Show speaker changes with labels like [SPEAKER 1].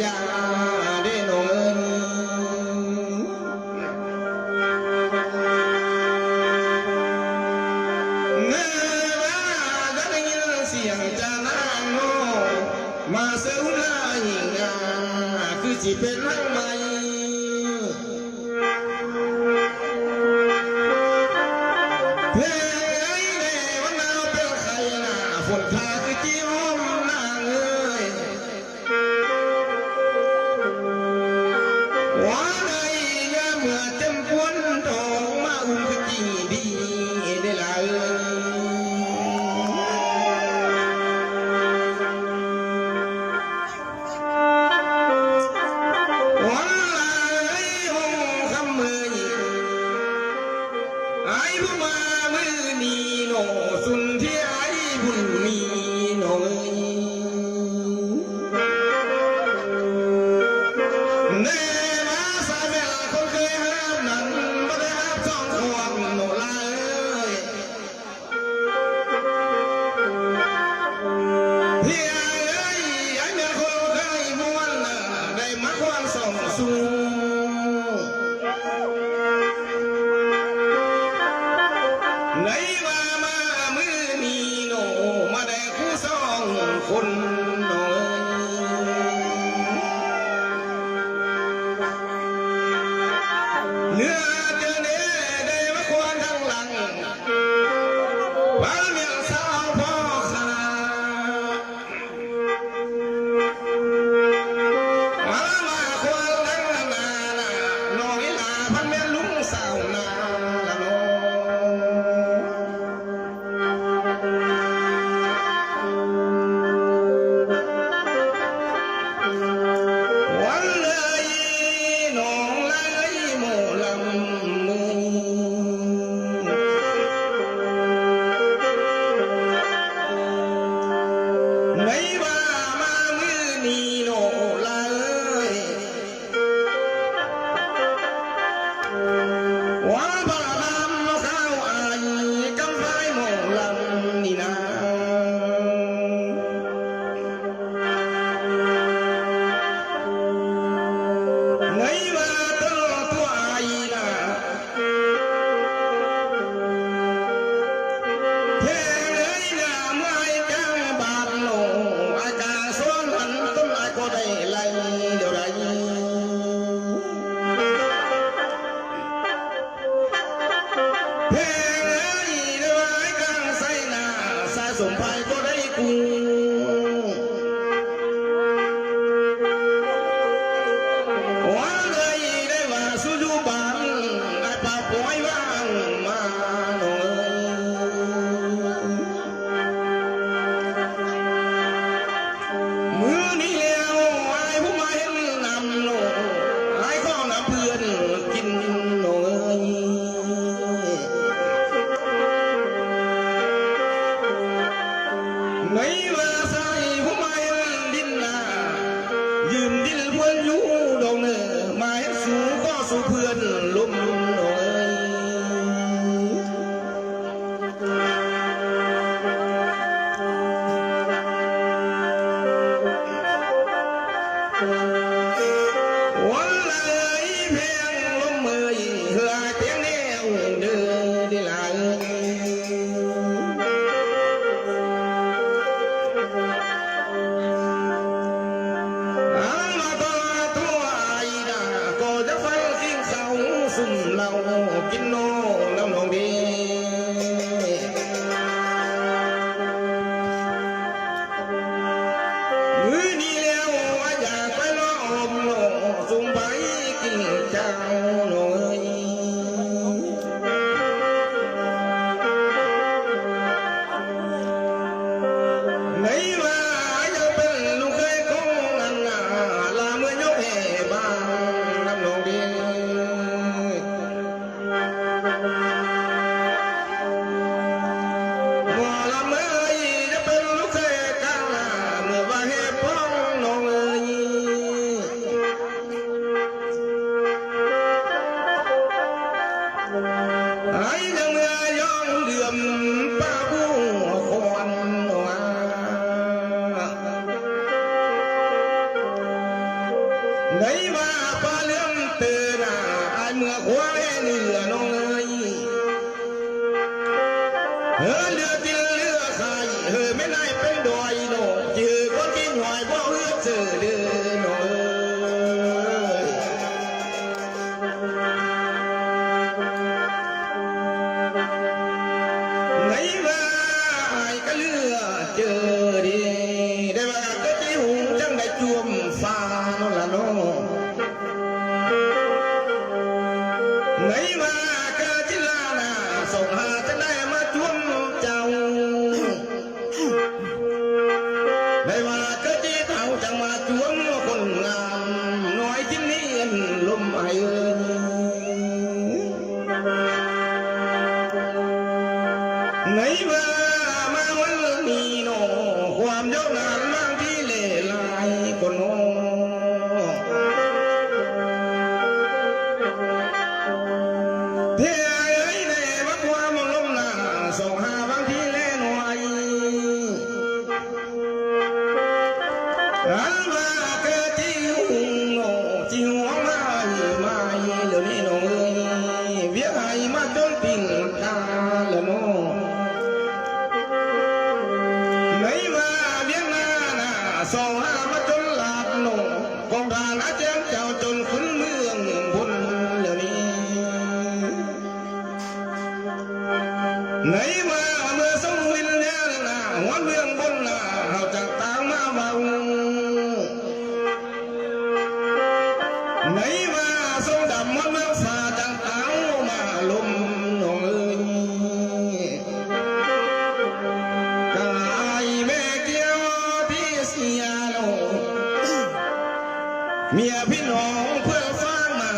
[SPEAKER 1] ยาได้หนองเอิญเนื้อจะได้ยินเสียงจานางโนมาเสือลายงาคือสิเป็นรังใหม่เพลงไอ้เน่วันนาเป็นใครน่ะฝนพาคือจีอมนางเอ้ยว่าในยามเมื่อเต็มควนดอกมาอุ้มคือจีดีได้ละเอ้ยสุนที่ไอ้บุญมีหน่อยเน่มาสายแม่คนเคยห้ามนั้นไม่ได้ห้ามสองคนหนูเลยพี่ไอ้เมียคนเคยม้วนได้มาควันส่องสูไหนว่ามามือนีโนมาได้คู่สองคนหน่อยเนื้อเจอเนื้อได้มาควรทั้งหลังว่าเมียสาวพ่อขามาควรทั้งนาน้อยลาพันแม่ลุงสาวนาละน้องวันเลยน้องเลยหมู่ลำมือไหนว่ามามือนี้โนเลยว่าบ้าลำข้าวอายกำไฟหมู่ลำนี่นะไหนว่าตัวอายนะเพลงเลยนะเมื่อไอ้จังบาดโลอากาศสวนหันต้นไม้ก็ได้ไล่เดี๋ยวไรเพลงเลยเดี๋ยวไอ้กลางใส่หน้าสะสมภัยก็ได้กูว่าเลยได้ว่าสุยุบันไอ้ป่าป่วยว่างมาหน่อยมือนี้แล้วไอ้ผู้มาเห็น ไหนว่าปลาเลื่อมเตือนไอเมื่อควายเนื้อน้องเอ้ยเรือติลเรือใครไม่ได้เป็นดอยโนจือคนกินหอยบ่เอื้อเจอเดือโนไหนว่าไอ้ก็เรือเจอดีได้ว่าก็จีหุงจังได้จวมฟ้าโน่นละโนไหนว่าก็จิลานาส่งหาจะได้มาจวมเจ้าได้ว่าก็จีเท่าจังมาจวมคนงามน้อยที่นี่ลมไอไหนว่ามาวันนี้โนความยาวนานบางที่เล่ลายคนโนเที่ยเอ้ยในวัดความลมหนาส่งหาบางที่เล่นไว้อันว่าเกิดที่หุงโนที่หัวไม่เหลือนี่โนเอ้ยเวียให้มาจนปิ่งตาละโนไหนว่าเวียงนานาส่งหามาจนหลับโนกองทหารอาเจียงเจ้าจนขึ้นเมืองบนเหลือนี้ไหนว่าเมื่อสงวินแล้วนะหัวเมืองบนนะเขาจากตางมาเบาไหนว่าทรงดำมันเมืองฝ่าจังเต้ามาลมหนองเอ้ยกายแม่เกี้ยวที่เสียโลเมียพี่น้องเพื่อฟังมา